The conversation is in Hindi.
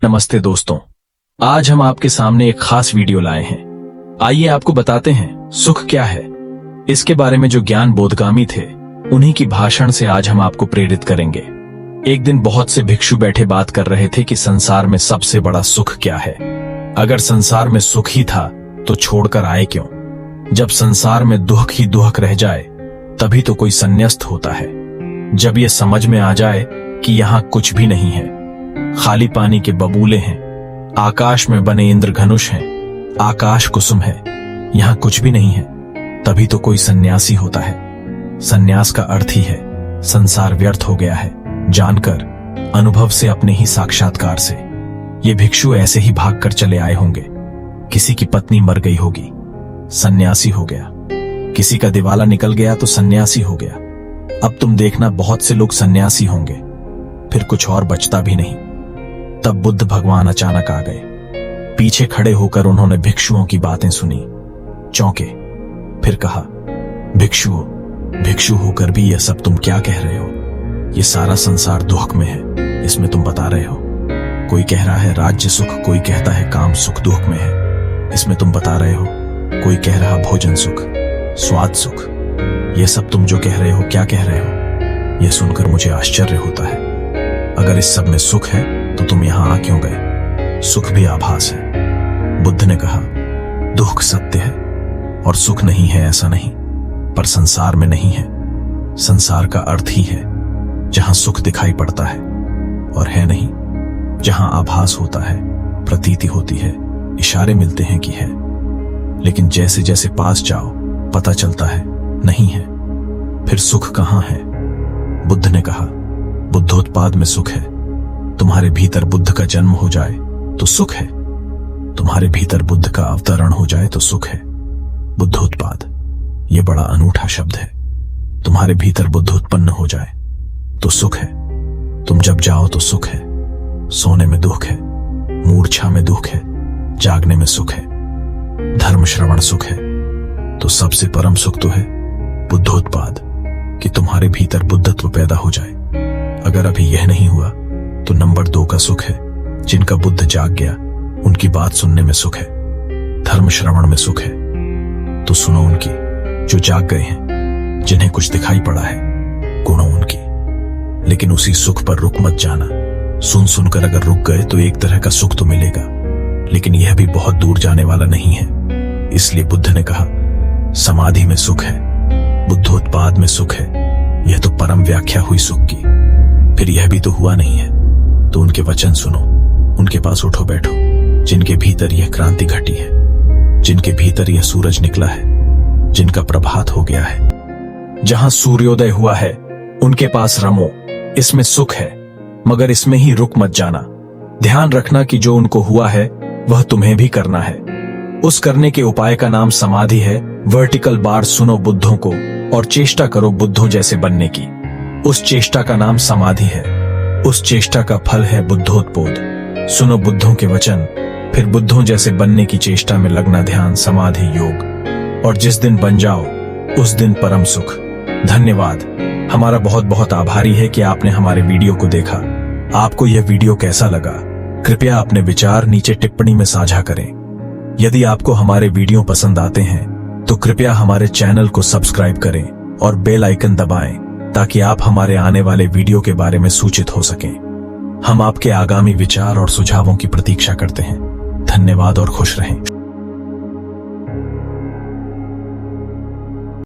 नमस्ते दोस्तों, आज हम आपके सामने एक खास वीडियो लाए हैं। आइए आपको बताते हैं सुख क्या है। इसके बारे में जो ज्ञान बोधगामी थे, उन्हीं की भाषण से आज हम आपको प्रेरित करेंगे। एक दिन बहुत से भिक्षु बैठे बात कर रहे थे कि संसार में सबसे बड़ा सुख क्या है। अगर संसार में सुख ही था तो छोड़कर आए क्यों? जब संसार में दुख ही दुख रह जाए तभी तो कोई संन्यास्त होता है। जब ये समझ में आ जाए कि यहाँ कुछ भी नहीं है, खाली पानी के बबूले हैं, आकाश में बने इंद्रधनुष हैं, आकाश कुसुम है, यहाँ कुछ भी नहीं है, तभी तो कोई सन्यासी होता है। सन्यास का अर्थ ही है संसार व्यर्थ हो गया है, जानकर, अनुभव से, अपने ही साक्षात्कार से। ये भिक्षु ऐसे ही भागकर चले आए होंगे। किसी की पत्नी मर गई होगी, सन्यासी हो गया। किसी का दिवाला निकल गया तो सन्यासी हो गया। अब तुम देखना बहुत से लोग सन्यासी होंगे, फिर कुछ और बचता भी नहीं। तब बुद्ध भगवान अचानक आ गए। पीछे खड़े होकर उन्होंने भिक्षुओं की बातें सुनी, चौंके, फिर कहा, भिक्षुओं, भिक्षु होकर भी यह सब तुम क्या कह रहे हो? ये सारा संसार दुख में है, इसमें तुम बता रहे हो। कोई कह रहा है राज्य सुख, कोई कहता है काम सुख दुख में है, इसमें तुम बता रहे हो। कोई कह रहा भोजन सुख, स्वाद सुख। ये सब तुम जो कह रहे हो, क्या कह रहे हो? यह सुनकर मुझे आश्चर्य होता है। अगर इस सब में सुख है तो तुम यहां आ क्यों गए? सुख भी आभास है। बुद्ध ने कहा, दुख सत्य है और सुख नहीं है ऐसा नहीं, पर संसार में नहीं है। संसार का अर्थ ही है जहां सुख दिखाई पड़ता है और है नहीं, जहां आभास होता है, प्रतीति होती है, इशारे मिलते हैं कि है, लेकिन जैसे जैसे पास जाओ पता चलता है नहीं है। फिर सुख कहां है? बुद्ध ने कहा, बुद्धोत्पाद में सुख है। तुम्हारे भीतर बुद्ध का जन्म हो जाए तो सुख है, तुम्हारे भीतर बुद्ध का अवतरण हो जाए तो सुख है। बुद्धोत्पाद, यह बड़ा अनूठा शब्द है। तुम्हारे भीतर बुद्ध उत्पन्न हो जाए तो सुख है। तुम जब जाओ तो सुख है। सोने में दुख है, मूर्छा में दुख है, जागने में सुख है, धर्म श्रवण सुख है। तो सबसे परम सुख तो है बुद्धोत्पाद, कि तुम्हारे भीतर बुद्धत्व पैदा हो जाए। अगर अभी यह नहीं हुआ तो नंबर 2 का सुख है, जिनका बुद्ध जाग गया उनकी बात सुनने में सुख है, धर्म श्रवण में सुख है। तो सुनो उनकी जो जाग गए हैं, जिन्हें कुछ दिखाई पड़ा है, गुणों उनकी। लेकिन उसी सुख पर रुक मत जाना। सुन सुनकर अगर रुक गए तो एक तरह का सुख तो मिलेगा, लेकिन यह भी बहुत दूर जाने वाला नहीं है। इसलिए बुद्ध ने कहा, समाधि में सुख है, बुद्धोत्पाद में सुख है। यह तो परम व्याख्या हुई सुख की। फिर यह भी तो हुआ नहीं है, तो उनके वचन सुनो, उनके पास उठो बैठो, जिनके भीतर यह क्रांति घटी है, जिनके भीतर यह सूरज निकला है, जिनका प्रभात हो गया है। जहां सूर्योदय हुआ है उनके पास रमो, इसमें सुख है, मगर इसमें ही रुक मत जाना। ध्यान रखना कि जो उनको हुआ है वह तुम्हें भी करना है। उस करने के उपाय का नाम समाधि है। वर्टिकल बार सुनो बुद्धों को और चेष्टा करो बुद्धों जैसे बनने की। उस चेष्टा का नाम समाधि है। उस चेष्टा का फल है बुद्धोत्पोध। सुनो बुद्धों के वचन, फिर बुद्धों जैसे बनने की चेष्टा में लगना, ध्यान, समाधि, योग। और जिस दिन बन जाओ उस दिन परम सुख। धन्यवाद। हमारा बहुत बहुत आभारी है कि आपने हमारे वीडियो को देखा। आपको यह वीडियो कैसा लगा? कृपया अपने विचार नीचे टिप्पणी में साझा करें। यदि आपको हमारे वीडियो पसंद आते हैं तो कृपया हमारे चैनल को सब्सक्राइब करें और बेल आइकन दबाएं, ताकि आप हमारे आने वाले वीडियो के बारे में सूचित हो सकें। हम आपके आगामी विचार और सुझावों की प्रतीक्षा करते हैं। धन्यवाद और खुश रहें।